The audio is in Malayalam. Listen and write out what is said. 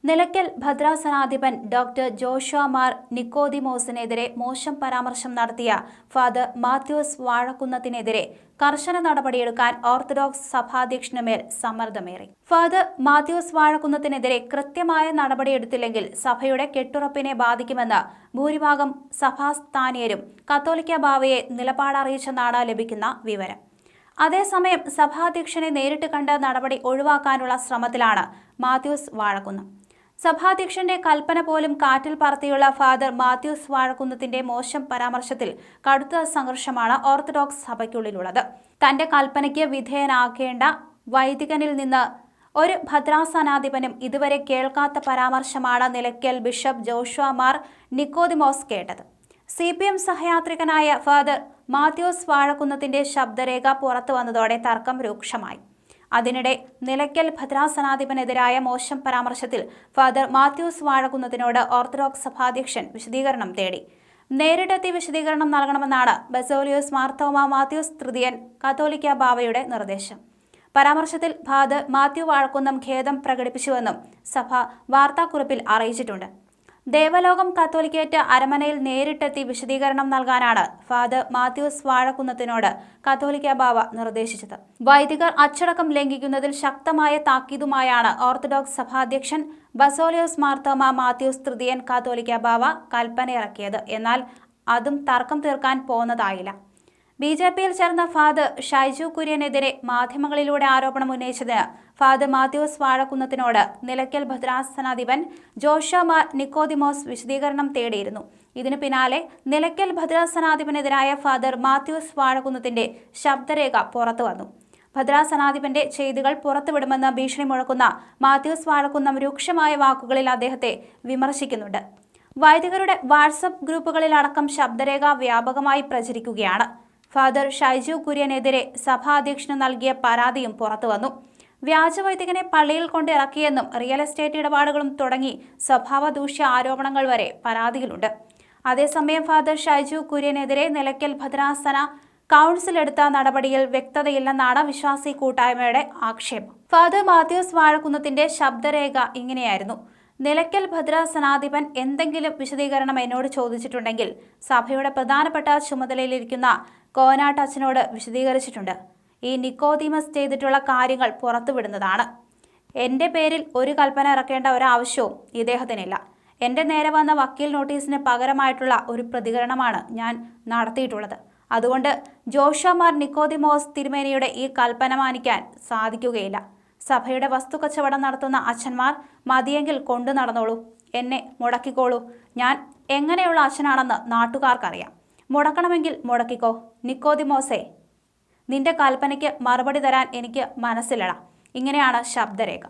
നിലയ്ക്കൽ ഭദ്രാസനാധിപൻ ഡോക്ടർ ജോഷുവ മാർ നിക്കോദിമോസിനെതിരെ മോശം പരാമർശം നടത്തിയ ഫാദർ മാത്യൂസ് വാഴക്കുന്നത്തിനെതിരെ കർശന നടപടിയെടുക്കാൻ ഓർത്തഡോക്സ് സഭാധ്യക്ഷനുമേൽ സമ്മർദ്ദമേറി. ഫാദർ മാത്യൂസ് വാഴക്കുന്നത്തിനെതിരെ കൃത്യമായ നടപടിയെടുത്തില്ലെങ്കിൽ സഭയുടെ കെട്ടുറപ്പിനെ ബാധിക്കുമെന്ന് ഭൂരിഭാഗം സഭാസ്ഥാനീയരും കത്തോലിക്ക ബാവയെ നിലപാടറിയിച്ചെന്നാണ് ലഭിക്കുന്ന വിവരം. അതേസമയം സഭാധ്യക്ഷനെ നേരിട്ട് കണ്ട് നടപടി ഒഴിവാക്കാനുള്ള ശ്രമത്തിലാണ് മാത്യൂസ് വാഴക്കുന്നം. സഭാധ്യക്ഷന്റെ കൽപ്പന പോലും കാറ്റിൽ പറത്തിയുള്ള ഫാദർ മാത്യൂസ് വാഴക്കുന്നത്തിന്റെ മോശം പരാമർശത്തിൽ കടുത്ത സംഘർഷമാണ് ഓർത്തഡോക്സ് സഭയ്ക്കുള്ളിലുള്ളത്. തന്റെ കൽപ്പനയ്ക്ക് വിധേയനാക്കേണ്ട വൈദികനിൽ നിന്ന് ഒരു ഭദ്രാസനാധിപനും ഇതുവരെ കേൾക്കാത്ത പരാമർശമാണ് നിലയ്ക്കൽ ബിഷപ്പ് ജോഷുവ മാർ നിക്കോദിമോസ് കേട്ടത്. CPM സഹയാത്രികനായ ഫാദർ മാത്യൂസ് വാഴക്കുന്നത്തിന്റെ ശബ്ദരേഖ പുറത്തു വന്നതോടെ തർക്കം രൂക്ഷമായി. അതിനിടെ നിലയ്ക്കൽ ഭദ്രാസനാധിപനെതിരായ മോശം പരാമർശത്തിൽ ഫാദർ മാത്യൂസ് വാഴക്കുന്നതിനോട് ഓർത്തഡോക്സ് സഭാധ്യക്ഷൻ വിശദീകരണം തേടി. നേരിട്ടെത്തി വിശദീകരണം നൽകണമെന്നാണ് ബസേലിയോസ് മാർത്തോമാ മാത്യൂസ് തൃതീയൻ കത്തോലിക്ക ബാവയുടെ നിർദ്ദേശം. പരാമർശത്തിൽ ഫാദർ മാത്യു വാഴക്കുന്നം ഖേദം പ്രകടിപ്പിച്ചുവെന്നും സഭ വാർത്താക്കുറിപ്പിൽ അറിയിച്ചിട്ടുണ്ട്. ദേവലോകം കത്തോലിക്കേറ്റ് അരമനയിൽ നേരിട്ടെത്തി വിശദീകരണം നൽകാനാണ് ഫാദർ മാത്യൂസ് വാഴക്കുന്നത്തിനോട് കത്തോലിക്ക ബാവ നിർദ്ദേശിച്ചത്. വൈദികർ അച്ചടക്കം ലംഘിക്കുന്നതിൽ ശക്തമായ താക്കീതുമായാണ് ഓർത്തഡോക്സ് സഭാധ്യക്ഷൻ ബസേലിയോസ് മാർത്തോമാ മാത്യൂസ് തൃതീയൻ കത്തോലിക്ക ബാവ കൽപ്പനയിറക്കിയത്. എന്നാൽ അതും തർക്കം തീർക്കാൻ പോന്നതായില്ല. BJPയിൽ ചേർന്ന ഫാദർ ഷൈജു കുര്യനെതിരെ മാധ്യമങ്ങളിലൂടെ ആരോപണം ഉന്നയിച്ചതിന് ഫാദർ മാത്യൂസ് വാഴക്കുന്നത്തിനോട് നിലയ്ക്കൽ ഭദ്രാസനാധിപൻ ജോഷുവ മാർ നിക്കോദിമോസ് വിശദീകരണം തേടിയിരുന്നു. ഇതിനു പിന്നാലെ നിലയ്ക്കൽ ഭദ്രാസനാധിപനെതിരായ ഫാദർ മാത്യൂസ് വാഴക്കുന്നത്തിന്റെ ശബ്ദരേഖ പുറത്തുവന്നു. ഭദ്രാസനാധിപന്റെ ചെയ്തികൾ പുറത്തുവിടുമെന്ന് ഭീഷണി മുഴക്കുന്ന മാത്യൂസ് വാഴക്കുന്നം രൂക്ഷമായ വാക്കുകളിൽ അദ്ദേഹത്തെ വിമർശിക്കുന്നുണ്ട്. വൈദികരുടെ വാട്സപ്പ് ഗ്രൂപ്പുകളിലടക്കം ശബ്ദരേഖ വ്യാപകമായി പ്രചരിക്കുകയാണ്. ഫാദർ ഷൈജു കുര്യനെതിരെ സഭാധ്യക്ഷന് നൽകിയ പരാതിയും പുറത്തുവന്നു. വ്യാജവൈദികനെ പള്ളിയിൽ കൊണ്ടിറക്കിയെന്നും റിയൽ എസ്റ്റേറ്റ് ഇടപാടുകളും തുടങ്ങി സ്വഭാവദൂഷ്യ ആരോപണങ്ങൾ വരെ പരാതിയിലുണ്ട്. അതേസമയം ഫാദർ ഷൈജു കുര്യനെതിരെ നിലയ്ക്കൽ ഭദ്രാസന കൗൺസിൽ എടുത്ത നടപടിയിൽ വ്യക്തതയില്ലെന്നാണ് വിശ്വാസി കൂട്ടായ്മയുടെ ആക്ഷേപം. ഫാദർ മാത്യൂസ് വാഴക്കുന്നത്തിന്റെ ശബ്ദരേഖ ഇങ്ങനെയായിരുന്നു: നിലയ്ക്കൽ ഭദ്രാസനാധിപൻ എന്തെങ്കിലും വിശദീകരണം എന്നോട് ചോദിച്ചിട്ടുണ്ടെങ്കിൽ സഭയുടെ പ്രധാനപ്പെട്ട ചുമതലയിലിരിക്കുന്ന കോനാട്ട് അച്ഛനോട് വിശദീകരിച്ചിട്ടുണ്ട്. ഈ നിക്കോദീമസ് ചെയ്തിട്ടുള്ള കാര്യങ്ങൾ പുറത്തുവിടുന്നതാണ്. എൻ്റെ പേരിൽ ഒരു കൽപ്പന ഇറക്കേണ്ട ഒരാവശ്യവും ഇദ്ദേഹത്തിനില്ല. എൻ്റെ നേരെ വന്ന വക്കീൽ നോട്ടീസിന് പകരമായിട്ടുള്ള ഒരു പ്രതികരണമാണ് ഞാൻ നടത്തിയിട്ടുള്ളത്. അതുകൊണ്ട് ജോഷുവ മാർ നിക്കോദിമോസ് തിരുമേനിയുടെ ഈ കൽപ്പന മാനിക്കാൻ സാധിക്കുകയില്ല. സഭയുടെ വസ്തുക്കച്ചവടം നടത്തുന്ന അച്ഛന്മാർ മതിയെങ്കിൽ കൊണ്ടു നടന്നോളൂ, എന്നെ മുടക്കിക്കോളൂ. ഞാൻ എങ്ങനെയുള്ള അച്ഛനാണെന്ന് നാട്ടുകാർക്കറിയാം. മുടക്കണമെങ്കിൽ മുടക്കിക്കോ. നിക്കോദിമോസേ, നിന്റെ കൽപ്പനയ്ക്ക് മറുപടി തരാൻ എനിക്ക് മനസ്സിലട. ഇങ്ങനെയാണ് ശബ്ദരേഖ.